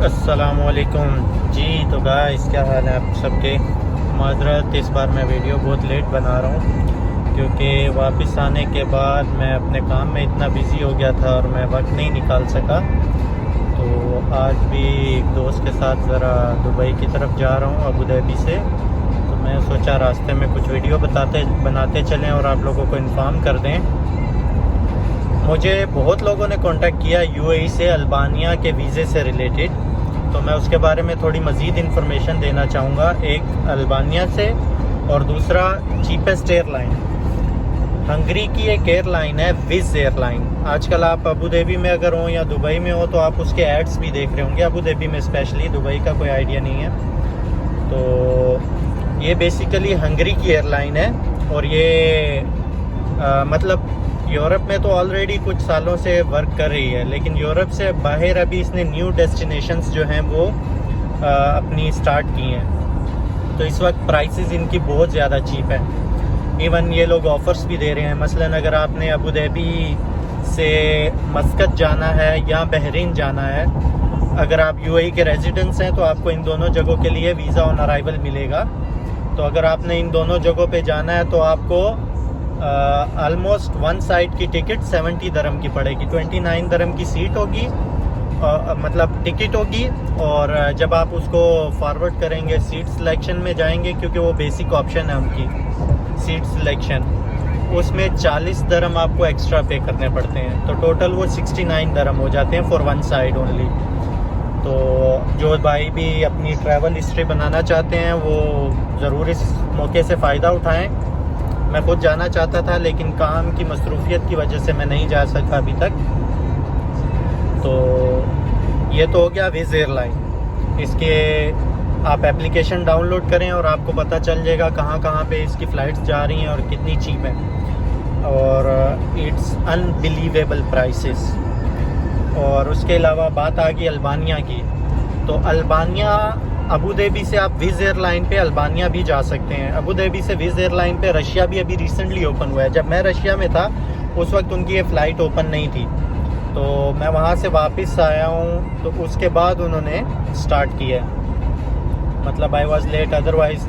अस्सलामुअलैकुम जी। तो गाइस, क्या हाल है आप सबके। माजरत, इस बार मैं वीडियो बहुत लेट बना रहा हूँ क्योंकि वापस आने के बाद मैं अपने काम में इतना बिज़ी हो गया था और मैं वक्त नहीं निकाल सका। तो आज भी एक दोस्त के साथ ज़रा दुबई की तरफ जा रहा हूँ, अबू धाबी से। तो मैं सोचा रास्ते में कुछ वीडियो बनाते चलें और आप लोगों को इन्फॉर्म कर दें। मुझे बहुत लोगों ने कांटेक्ट किया यूएई से अल्बानिया के वीज़े से रिलेटेड, तो मैं उसके बारे में थोड़ी मज़ीद इन्फॉर्मेशन देना चाहूँगा। एक अल्बानिया से और दूसरा चीपेस्ट एयरलाइन हंगरी की एक एयरलाइन है, विज़ एयरलाइन। आजकल आप अबू धाबी में अगर हो या दुबई में हो तो आप उसके एड्स भी देख रहे होंगे, अबू धाबी में स्पेशली, दुबई का कोई आइडिया नहीं है। तो ये बेसिकली हंगरी की एयरलाइन है और ये मतलब यूरोप में तो ऑलरेडी कुछ सालों से वर्क कर रही है, लेकिन यूरोप से बाहर अभी इसने न्यू डेस्टिनेशंस जो हैं वो अपनी स्टार्ट की हैं। तो इस वक्त प्राइसेस इनकी बहुत ज़्यादा चीप है। इवन ये लोग ऑफ़र्स भी दे रहे हैं। मसलन अगर आपने अबू धाबी से मस्कत जाना है या बहरीन जाना है, अगर आप यूएई के रेजिडेंट्स हैं तो आपको इन दोनों जगहों के लिए वीज़ा ऑन अराइवल मिलेगा। तो अगर आपने इन दोनों जगहों पे जाना है तो आपको ऑलमोस्ट वन साइड की टिकट 70 दरम की पड़ेगी। 29 दरम की सीट होगी, मतलब टिकट होगी। और जब आप उसको फॉरवर्ड करेंगे, सीट सिलेक्शन में जाएंगे, क्योंकि वो बेसिक ऑप्शन है उनकी सीट सिलेक्शन, उसमें 40 दरम आपको एक्स्ट्रा पे करने पड़ते हैं। तो टोटल वो 69 दरम हो जाते हैं फॉर वन साइड ओनली। तो जो भाई भी अपनी ट्रैवल हिस्ट्री बनाना चाहते हैं वो ज़रूर इस मौके से फ़ायदा उठाएं। मैं खुद जाना चाहता था लेकिन काम की मसरूफियत की वजह से मैं नहीं जा सका अभी तक। तो ये तो हो गया विज़ एयरलाइन। इसके आप एप्लीकेशन डाउनलोड करें और आपको पता चल जाएगा कहाँ कहाँ पे इसकी फ़्लाइट्स जा रही हैं और कितनी चीप है। और इट्स अनबिलीवेबल प्राइसेस। और उसके अलावा बात आ गई अल्बानिया की। तो अल्बानिया, अबू धाबी से आप विज़ एयरलाइन पे अल्बानिया भी जा सकते हैं। अबू धाबी से विज़ एयरलाइन पे रशिया भी अभी रिसेंटली ओपन हुआ है। जब मैं रशिया में था उस वक्त उनकी ये फ़्लाइट ओपन नहीं थी, तो मैं वहाँ से वापस आया हूँ तो उसके बाद उन्होंने स्टार्ट किया है। मतलब आई वॉज़ लेट, अदरवाइज़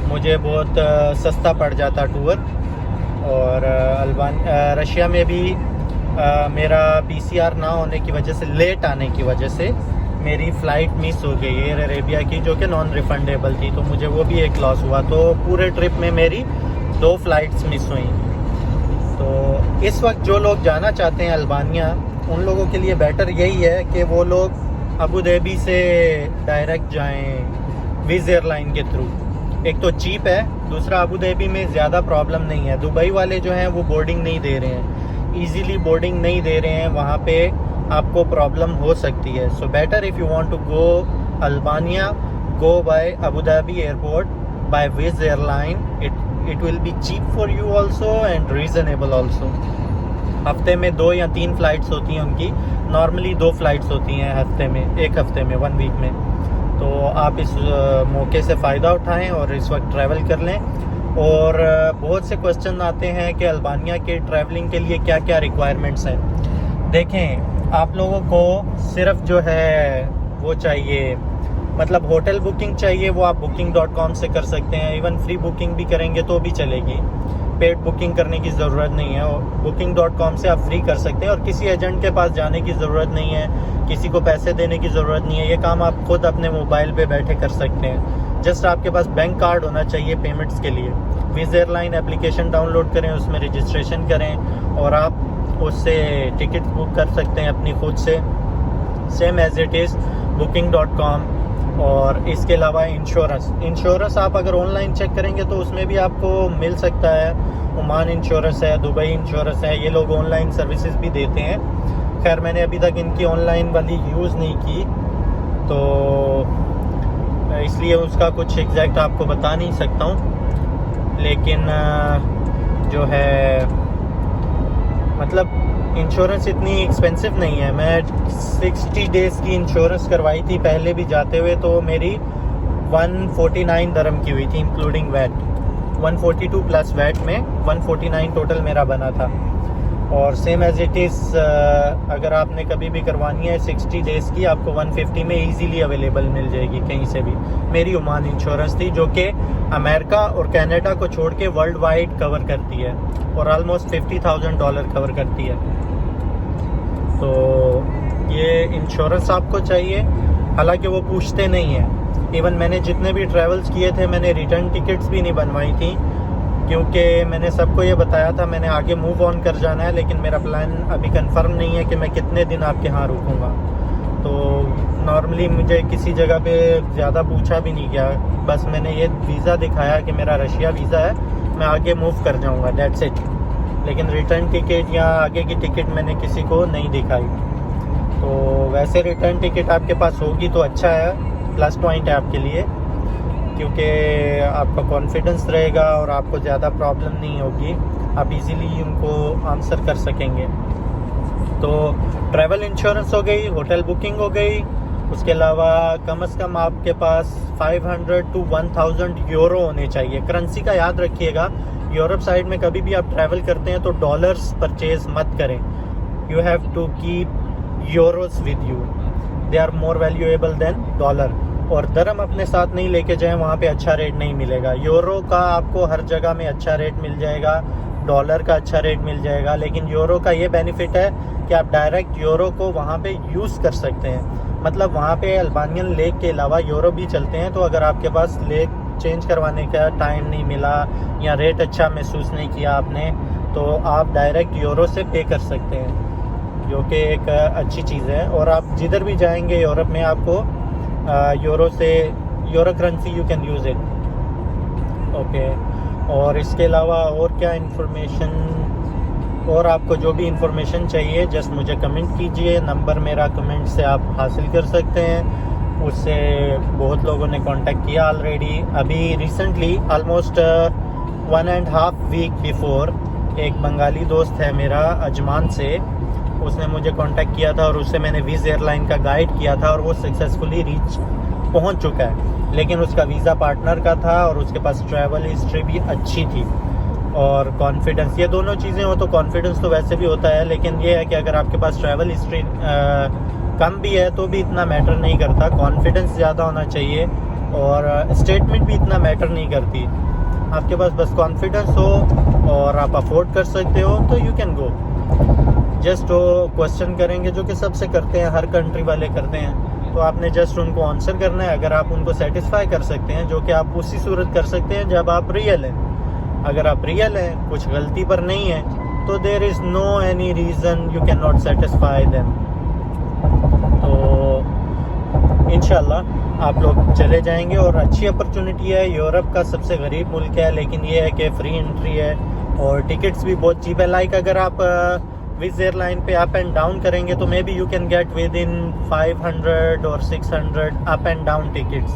मुझे बहुत सस्ता पड़ जाता टूर। और रशिया में भी मेरा PCR ना होने की वजह से, लेट आने की वजह से मेरी फ़्लाइट मिस हो गई एयर अरेबिया की, जो कि नॉन रिफंडेबल थी। तो मुझे वो भी एक लॉस हुआ। तो पूरे ट्रिप में मेरी 2 फ़्लाइट्स मिस हुई। तो इस वक्त जो लोग जाना चाहते हैं अल्बानिया, उन लोगों के लिए बेटर यही है कि वो लोग अबू धाबी से डायरेक्ट जाएं विज़ एयरलाइन के थ्रू। एक तो चीप है, दूसरा अबू धाबी में ज़्यादा प्रॉब्लम नहीं है। दुबई वाले जो हैं वो बोर्डिंग नहीं दे रहे हैं, ईज़िली बोर्डिंग नहीं दे रहे हैं, वहाँ पे आपको प्रॉब्लम हो सकती है। So better if you want to go Albania, go by Abu Dhabi airport by Wizz airline. It will be cheap for you also and reasonable also. हफ्ते में 2 या 3 फ़्लाइट्स होती हैं उनकी। नॉर्मली 2 फ़्लाइट्स होती हैं हफ्ते में, एक हफ्ते में, 1 वीक में। तो आप इस मौके से फ़ायदा उठाएं और इस वक्त ट्रैवल कर लें। और बहुत से क्वेश्चन आते हैं कि अल्बानिया के ट्रैवलिंग के लिए क्या क्या रिक्वायरमेंट्स हैं। देखें, आप लोगों को सिर्फ जो है वो चाहिए, मतलब होटल बुकिंग चाहिए, वो आप booking.com से कर सकते हैं। इवन फ्री बुकिंग भी करेंगे तो भी चलेगी, पेड बुकिंग करने की ज़रूरत नहीं है। booking.com से आप फ्री कर सकते हैं और किसी एजेंट के पास जाने की ज़रूरत नहीं है, किसी को पैसे देने की ज़रूरत नहीं है। ये काम आप खुद अपने मोबाइल पे बैठे कर सकते हैं। जस्ट आपके पास बैंक कार्ड होना चाहिए पेमेंट्स के लिए। विज़ एयरलाइन एप्लीकेशन डाउनलोड करें, उसमें रजिस्ट्रेशन करें और आप उससे टिकट बुक कर सकते हैं अपनी खुद से, same as it is booking.com। और इसके अलावा इंश्योरेंस आप अगर ऑनलाइन चेक करेंगे तो उसमें भी आपको मिल सकता है। ओमान इंश्योरेंस है, दुबई इंश्योरेंस है, ये लोग ऑनलाइन सर्विसेज भी देते हैं। खैर मैंने अभी तक इनकी ऑनलाइन वाली यूज़ नहीं की, तो इसलिए उसका कुछ एग्जैक्ट आपको बता नहीं सकता हूँ। लेकिन जो है, मतलब इंश्योरेंस इतनी एक्सपेंसिव नहीं है। मैं 60 डेज़ की इंश्योरेंस करवाई थी पहले भी जाते हुए, तो मेरी 149 दरम की हुई थी इंक्लूडिंग वैट। 142 प्लस वैट में 149 टोटल मेरा बना था। और सेम एज़ इट इज़ अगर आपने कभी भी करवानी है 60 डेज़ की, आपको 150 में इजीली अवेलेबल मिल जाएगी कहीं से भी। मेरी ओमान इंश्योरेंस थी जो कि अमेरिका और कनाडा को छोड़ के वर्ल्ड वाइड कवर करती है और ऑलमोस्ट $50,000 कवर करती है। तो ये इंश्योरेंस आपको चाहिए, हालांकि वो पूछते नहीं हैं। इवन मैंने जितने भी ट्रैवल्स किए थे, मैंने रिटर्न टिकट्स भी नहीं बनवाई थी, क्योंकि मैंने सबको ये बताया था मैंने आगे मूव ऑन कर जाना है, लेकिन मेरा प्लान अभी कंफर्म नहीं है कि मैं कितने दिन आपके यहाँ रुकूँगा। तो नॉर्मली मुझे किसी जगह पे ज़्यादा पूछा भी नहीं गया, बस मैंने ये वीज़ा दिखाया कि मेरा रशिया वीज़ा है, मैं आगे मूव कर जाऊँगा, दैट्स इट। लेकिन रिटर्न टिकट या आगे की टिकट मैंने किसी को नहीं दिखाई। तो वैसे रिटर्न टिकट आपके पास होगी तो अच्छा है, प्लस पॉइंट है आपके लिए, क्योंकि आपका कॉन्फिडेंस रहेगा और आपको ज़्यादा प्रॉब्लम नहीं होगी, आप इजीली उनको आंसर कर सकेंगे। तो ट्रैवल इंश्योरेंस हो गई, होटल बुकिंग हो गई, उसके अलावा कम से कम आपके पास 500 to 1000 यूरो होने चाहिए। करेंसी का याद रखिएगा, यूरोप साइड में कभी भी आप ट्रैवल करते हैं तो डॉलर्स परचेज मत करें। You have to keep euros with you, they are more valuable than dollar. और दरम अपने साथ नहीं लेके जाएं, वहाँ पे अच्छा रेट नहीं मिलेगा। यूरो का आपको हर जगह में अच्छा रेट मिल जाएगा, डॉलर का अच्छा रेट मिल जाएगा, लेकिन यूरो का ये बेनिफिट है कि आप डायरेक्ट यूरो को वहाँ पे यूज़ कर सकते हैं। मतलब वहाँ पे अल्बानियन लेक के अलावा यूरो भी चलते हैं, तो अगर आपके पास लेक चेंज करवाने का टाइम नहीं मिला या रेट अच्छा महसूस नहीं किया आपने, तो आप डायरेक्ट यूरो से पे कर सकते हैं, जो कि एक अच्छी चीज़ है। और आप जिधर भी जाएंगे यूरोप में, आपको यूरो से, euro currency you can use it, okay. और इसके अलावा और क्या इन्फॉर्मेशन, और आपको जो भी इंफॉर्मेशन चाहिए जस्ट मुझे कमेंट कीजिए, नंबर मेरा कमेंट से आप हासिल कर सकते हैं। उससे बहुत लोगों ने कांटेक्ट किया ऑलरेडी। अभी रिसेंटली ऑलमोस्ट 1.5 वीक बिफोर एक बंगाली दोस्त है मेरा अजमान से, उसने मुझे कांटेक्ट किया था और उससे मैंने विज़ एयरलाइन का गाइड किया था और वो सक्सेसफुली पहुंच चुका है। लेकिन उसका वीज़ा पार्टनर का था और उसके पास ट्रैवल हिस्ट्री भी अच्छी थी और कॉन्फिडेंस, ये दोनों चीज़ें हो तो कॉन्फिडेंस तो वैसे भी होता है, लेकिन ये है कि अगर आपके पास ट्रैवल हिस्ट्री कम भी है तो भी इतना मैटर नहीं करता, कॉन्फिडेंस ज़्यादा होना चाहिए और स्टेटमेंट भी इतना मैटर नहीं करती। आपके पास बस कॉन्फिडेंस हो और आप अफोर्ड कर सकते हो तो यू कैन गो। जस्ट वो क्वेश्चन करेंगे जो कि सबसे करते हैं, हर कंट्री वाले करते हैं, तो आपने जस्ट उनको आंसर करना है। अगर आप उनको सेटिस्फाई कर सकते हैं, जो कि आप उसी सूरत कर सकते हैं जब आप रियल हैं। अगर आप रियल हैं, कुछ गलती पर नहीं है, तो there is no any reason you can not satisfy them. तो इंशाल्लाह आप लोग चले जाएंगे और अच्छी अपॉर्चुनिटी है। यूरोप का सबसे गरीब मुल्क है, लेकिन ये है कि फ्री एंट्री है और टिकट्स भी बहुत चीप है। लाइक अगर आप विज़ एयरलाइन पे अप एंड डाउन करेंगे तो may be you can get with in 500 और 600 up and down tickets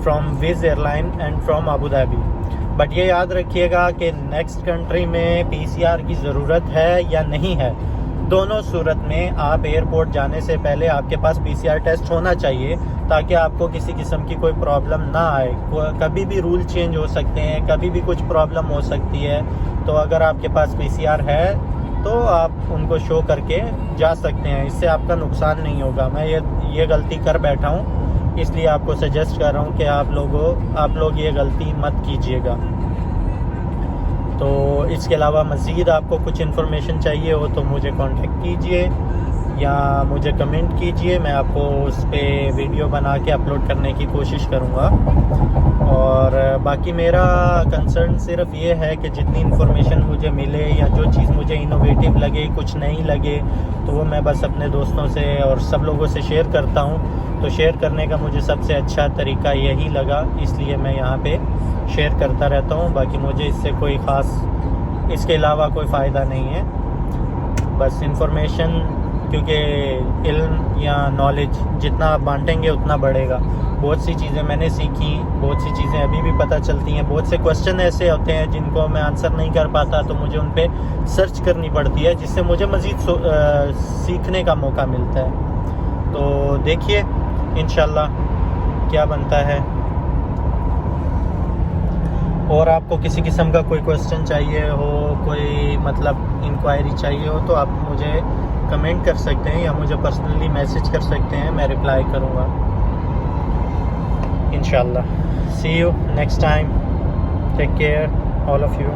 from विज़ airline and from Abu Dhabi. But ये याद रखिएगा कि नेक्स्ट कंट्री में पीसीआर की ज़रूरत है या नहीं है। दोनों सूरत में आप एयरपोर्ट जाने से पहले आपके पास पीसीआर टेस्ट होना चाहिए, ताकि आपको किसी किस्म की कोई प्रॉब्लम ना आए। कभी भी रूल चेंज हो सकते हैं, कभी भी कुछ प्रॉब्लम हो सकती है। तो अगर आपके पास पीसीआर है तो आप उनको शो करके जा सकते हैं, इससे आपका नुकसान नहीं होगा। मैं ये गलती कर बैठा हूँ, इसलिए आपको सजेस्ट कर रहा हूँ कि आप लोग ये गलती मत कीजिएगा। तो इसके अलावा मज़ीद आपको कुछ इन्फॉर्मेशन चाहिए हो तो मुझे कांटेक्ट कीजिए या मुझे कमेंट कीजिए, मैं आपको उस पर वीडियो बना के अपलोड करने की कोशिश करूँगा। और बाकी मेरा कंसर्न सिर्फ ये है कि जितनी इन्फॉर्मेशन मुझे मिले या जो चीज़ मुझे इनोवेटिव लगे, कुछ नहीं लगे, तो वो मैं बस अपने दोस्तों से और सब लोगों से शेयर करता हूँ। तो शेयर करने का मुझे सबसे अच्छा तरीका यही लगा, इसलिए मैं यहाँ पे शेयर करता रहता हूँ। बाकी मुझे इससे कोई ख़ास, इसके अलावा कोई फ़ायदा नहीं है, बस इन्फॉर्मेशन, क्योंकि इल्म या नॉलेज जितना आप बांटेंगे उतना बढ़ेगा। बहुत सी चीज़ें मैंने सीखी, बहुत सी चीज़ें अभी भी पता चलती हैं। बहुत से क्वेश्चन ऐसे होते हैं जिनको मैं आंसर नहीं कर पाता, तो मुझे उन पे सर्च करनी पड़ती है, जिससे मुझे मज़ीद सीखने का मौका मिलता है। तो देखिए इंशाल्लाह क्या बनता है। और आपको किसी किस्म का कोई क्वेश्चन चाहिए हो, कोई मतलब इंक्वायरी चाहिए हो, तो आप मुझे कमेंट कर सकते हैं या मुझे पर्सनली मैसेज कर सकते हैं, मैं रिप्लाई करूँगा इंशाल्लाह। See you next time, take care all of you.